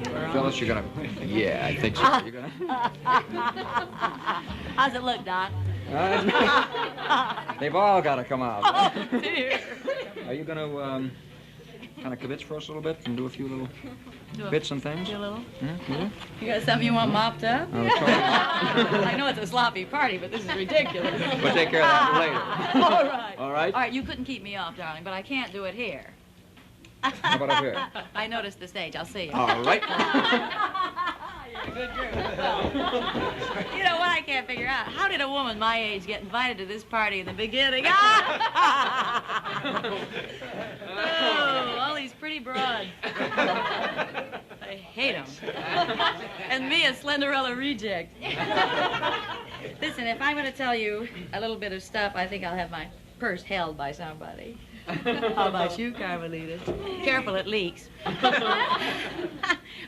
Phyllis, you're gonna... Yeah, I think so. You're gonna... How's it look, Doc? They've all got to come out. Oh, dear. Are you gonna, kind of kibitz for us a little bit and do a few little bits and things? Do a little? Hmm? You got something you want mopped up? I know it's a sloppy party, but this is ridiculous. We'll take care of that later. All right. All right? All right, you couldn't keep me off, darling, but I can't do it here. How about up here? I noticed the stage. I'll see you. All right. You're a good girl. You know what I can't figure out? How did a woman my age get invited to this party in the beginning? Oh, all these pretty broads. I hate them. And me, a Slenderella reject. Listen, if I'm going to tell you a little bit of stuff, I think I'll have my purse held by somebody. How about you, Carmelita? Careful, it leaks.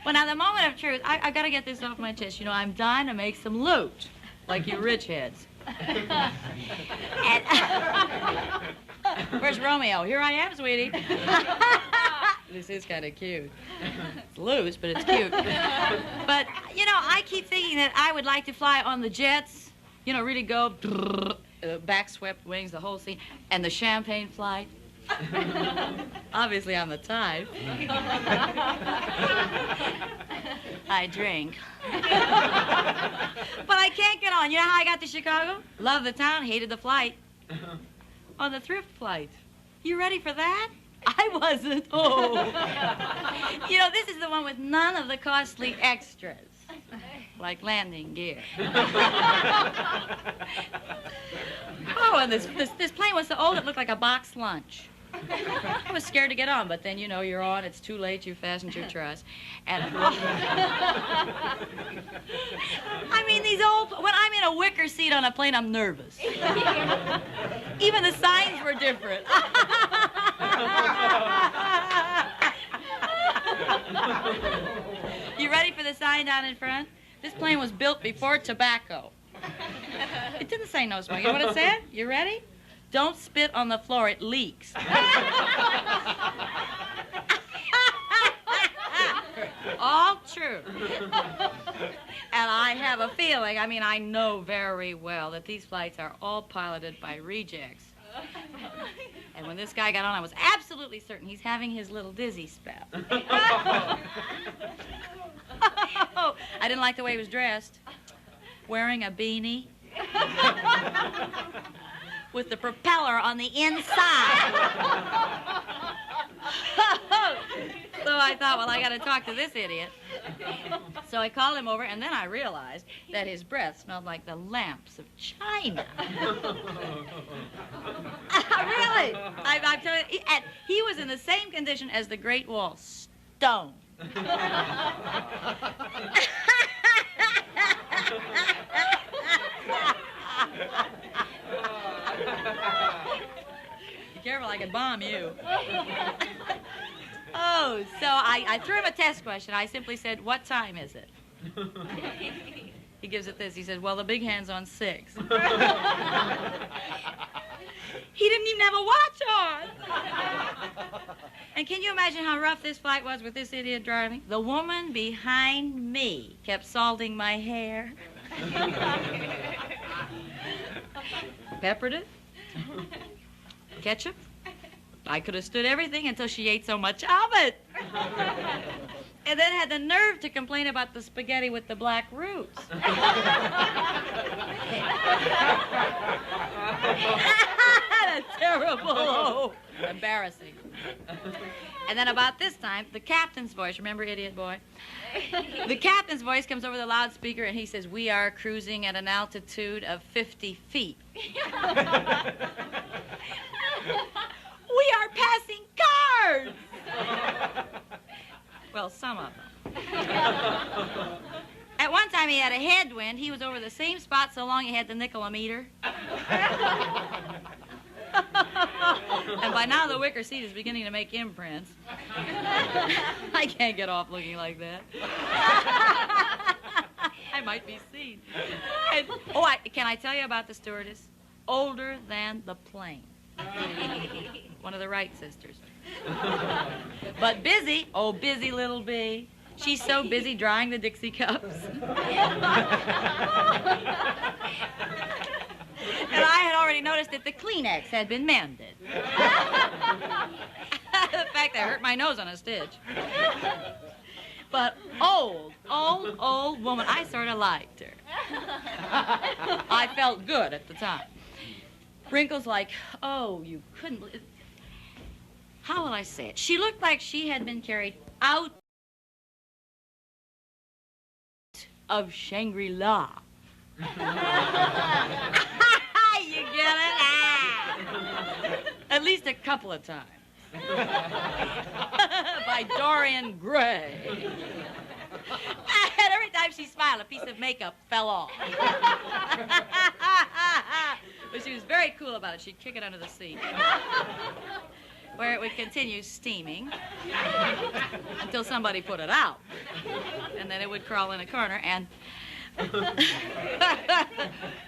Well, now, the moment of truth, I've got to get this off my chest. You know, I'm dying to make some loot, like you rich heads. And, where's Romeo? Here I am, sweetie. This is kind of cute. It's loose, but it's cute. But, you know, I keep thinking that I would like to fly on the jets, you know, really go back-swept wings, the whole scene, and the champagne flight. Obviously, I'm the type. I drink. But I can't get on. You know how I got to Chicago? Loved the town, hated the flight. On the thrift flight. You ready for that? I wasn't. Oh. You know, this is the one with none of the costly extras. Like landing gear. Oh, and this plane was so old it looked like a box lunch. I was scared to get on, but then, you know, you're on, it's too late, you fastened your truss. And I mean, these old, when I'm in a wicker seat on a plane, I'm nervous. Even the signs were different. You ready for the sign down in front? This plane was built before tobacco. It didn't say no smoking. You know what it said? You ready? Don't spit on the floor, it leaks. All true. And I have a feeling, I mean, I know very well that these flights are all piloted by rejects. And when this guy got on, I was absolutely certain he's having his little dizzy spell. Oh, I didn't like the way he was dressed. Wearing a beanie. With the propeller on the inside. So I thought, well, I got to talk to this idiot. So I called him over, and then I realized that his breath smelled like the lamps of China. Really? I'm telling you, and he was in the same condition as the Great Wall, stone. Be careful, I could bomb you. Oh, so I threw him a test question. I simply said, what time is it? He gives it this. He says, well, the big hand's on 6. He didn't even have a watch on. And can you imagine how rough this flight was with this idiot driving? The woman behind me kept salting my hair. Peppered it. Ketchup. I could have stood everything until she ate so much of it. And then had the nerve to complain about the spaghetti with the black roots. That's terrible. Oh, embarrassing. And then about this time, the captain's voice, remember Idiot Boy? The captain's voice comes over the loudspeaker and he says, we are cruising at an altitude of 50 feet. We are passing cars! Well, some of them. At one time he had a headwind. He was over the same spot so long he had the nickel-a-meter. And by now the wicker seat is beginning to make imprints. I can't get off looking like that. I might be seen. And, can I tell you about the stewardess? Older than the plane. One of the Wright sisters. But busy, oh, busy little bee. She's so busy drying the Dixie cups. And I had already noticed that the Kleenex had been mended. The fact that I hurt my nose on a stitch. But old woman, I sort of liked her. I felt good at the time. Wrinkles like, oh, you couldn't believe. How will I say it? She looked like she had been carried out of Shangri-La. You get it? At least a couple of times. By Dorian Gray. And every time she smiled, a piece of makeup fell off. But she was very cool about it. She'd kick it under the sink, where it would continue steaming until somebody put it out. And then it would crawl in a corner and...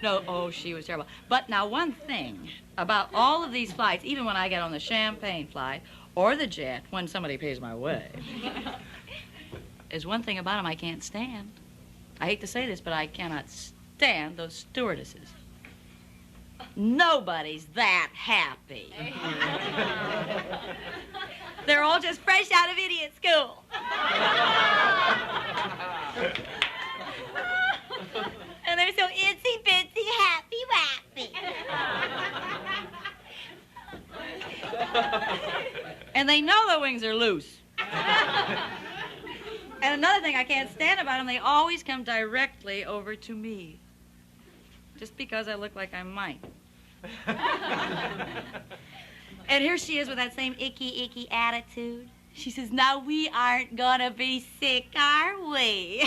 No, oh, she was terrible. But now one thing about all of these flights, even when I get on the champagne flight or the jet, when somebody pays my way, is one thing about them I can't stand. I hate to say this, but I cannot stand those stewardesses. Nobody's that happy. They're all just fresh out of idiot school. And they're so itsy bitsy happy wappy. And they know their wings are loose. And another thing I can't stand about them, they always come directly over to me. Just because I look like I might. And here she is with that same icky attitude. She says, now we aren't gonna be sick, are we?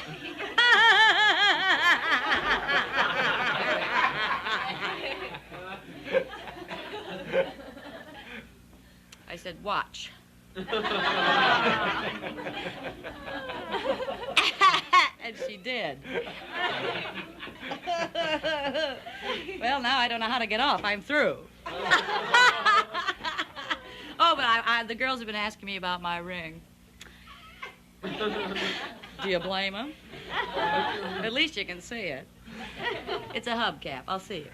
I said, watch. And she did. Well, now I don't know how to get off. I'm through. Oh, but the girls have been asking me about my ring. Do you blame them? At least you can see it. It's a hubcap. I'll see you.